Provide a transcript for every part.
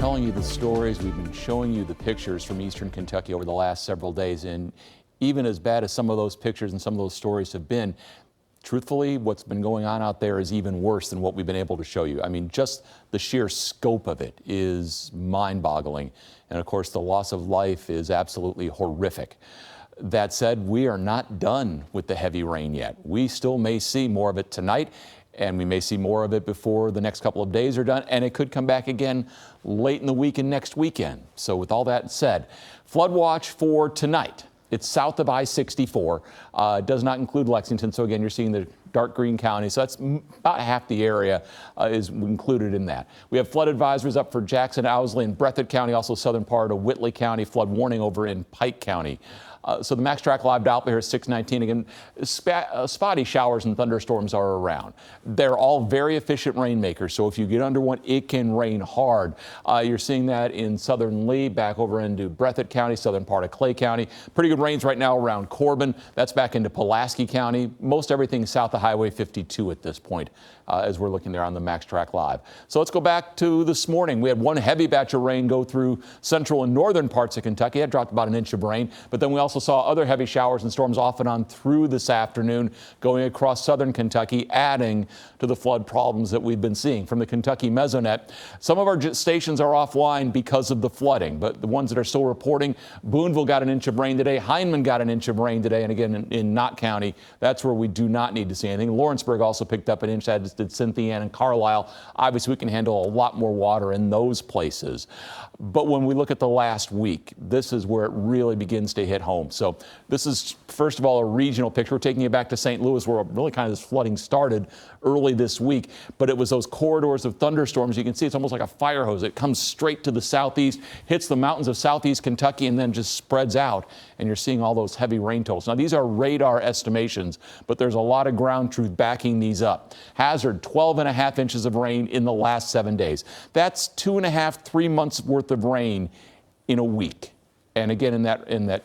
telling you the stories, we've been showing you the pictures from eastern Kentucky over the last several days, and even as bad as some of those pictures and some of those stories have been, truthfully, what's been going on out there is even worse than what we've been able to show you. I mean, just the sheer scope of it is mind-boggling. And of course, the loss of life is absolutely horrific. That said, we are not done with the heavy rain yet. We still may see more of it tonight, and we may see more of it before the next couple of days are done, and it could come back again late in the week and next weekend. So with all that said, flood watch for tonight. It's south of I-64. It does not include Lexington. So again, you're seeing the dark green county. So that's about half the area is included in that. We have flood advisories up for Jackson, Owsley, and Breathitt County, also southern part of Whitley County. Flood warning over in Pike County. So the MaxTrack Live Doppler here is 619. Again, spotty showers and thunderstorms are around. They're all very efficient rainmakers. So if you get under one, it can rain hard. You're seeing that in southern Lee, back over into Breathitt County, southern part of Clay County. Pretty good rains right now around Corbin. That's back into Pulaski County. Most everything south of Highway 52 at this point, as we're looking there on the MaxTrack Live. So let's go back to this morning. We had one heavy batch of rain go through central and northern parts of Kentucky. That dropped about an inch of rain, but then we also saw other heavy showers and storms off and on through this afternoon, going across southern Kentucky, adding to the flood problems that we've been seeing. From the Kentucky Mesonet, some of our stations are offline because of the flooding, but the ones that are still reporting, Boonville got an inch of rain today, Hindman got an inch of rain today, and again in Knott County, that's where we do not need to see anything. Lawrenceburg also picked up an inch, as did Cynthiana and Carlisle. Obviously, we can handle a lot more water in those places. But when we look at the last week, this is where it really begins to hit home. So this is, first of all, a regional picture. We're taking you back to St. Louis, where really kind of this flooding started early this week. But it was those corridors of thunderstorms. You can see it's almost like a fire hose. It comes straight to the southeast, hits the mountains of southeast Kentucky, and then just spreads out. And you're seeing all those heavy rain totals. Now, these are radar estimations, but there's a lot of ground truth backing these up. Hazard, 12.5 inches of rain in the last 7 days. That's 2.5, 3 months worth of rain in a week. And again, in that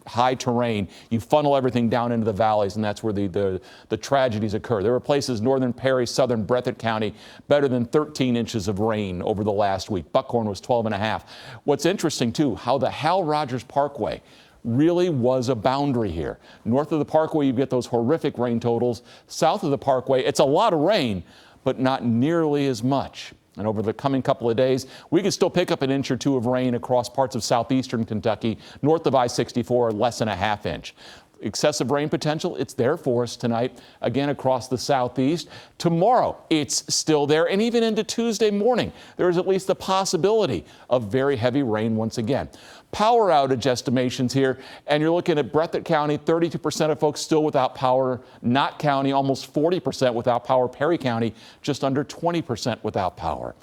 high terrain, you funnel everything down into the valleys, and that's where the tragedies occur. There were places, northern Perry, southern Breathitt County, better than 13 inches of rain over the last week. Buckhorn was 12.5. What's interesting, too, how the Hal Rogers Parkway really was a boundary here. North of the Parkway, you get those horrific rain totals. South of the Parkway, it's a lot of rain, but not nearly as much. And over the coming couple of days, we could still pick up an inch or two of rain across parts of southeastern Kentucky, north of I-64, less than a half inch. Excessive rain potential, it's there for us tonight, again across the southeast. Tomorrow, it's still there, and even into Tuesday morning, there is at least the possibility of very heavy rain once again. Power outage estimations here, and you're looking at Breathitt County, 32% of folks still without power. Knott County, almost 40% without power. Perry County, just under 20% without power.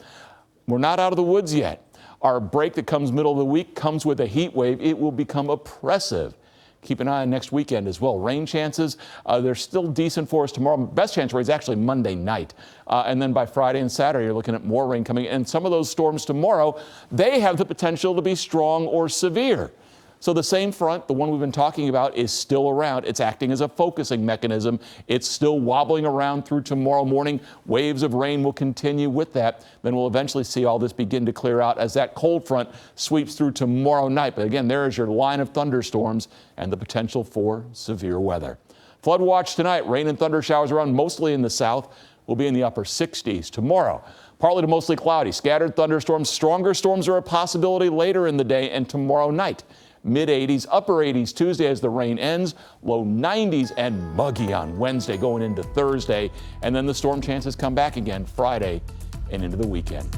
We're not out of the woods yet. Our break that comes middle of the week comes with a heat wave. It will become oppressive. Keep an eye on next weekend as well. Rain chances, they're still decent for us tomorrow. Best chance rate is actually Monday night. And then by Friday and Saturday, you're looking at more rain coming. And some of those storms tomorrow, they have the potential to be strong or severe. So the same front, the one we've been talking about, is still around. It's acting as a focusing mechanism. It's still wobbling around through tomorrow morning. Waves of rain will continue with that. Then we'll eventually see all this begin to clear out as that cold front sweeps through tomorrow night. But again, there is your line of thunderstorms and the potential for severe weather. Flood watch tonight. Rain and thunder showers around mostly in the south. We'll be in the upper 60s tomorrow. Partly to mostly cloudy. Scattered thunderstorms. Stronger storms are a possibility later in the day and tomorrow night. Mid-80s, upper 80s Tuesday as the rain ends, low 90s and muggy on Wednesday going into Thursday, and then the storm chances come back again Friday and into the weekend.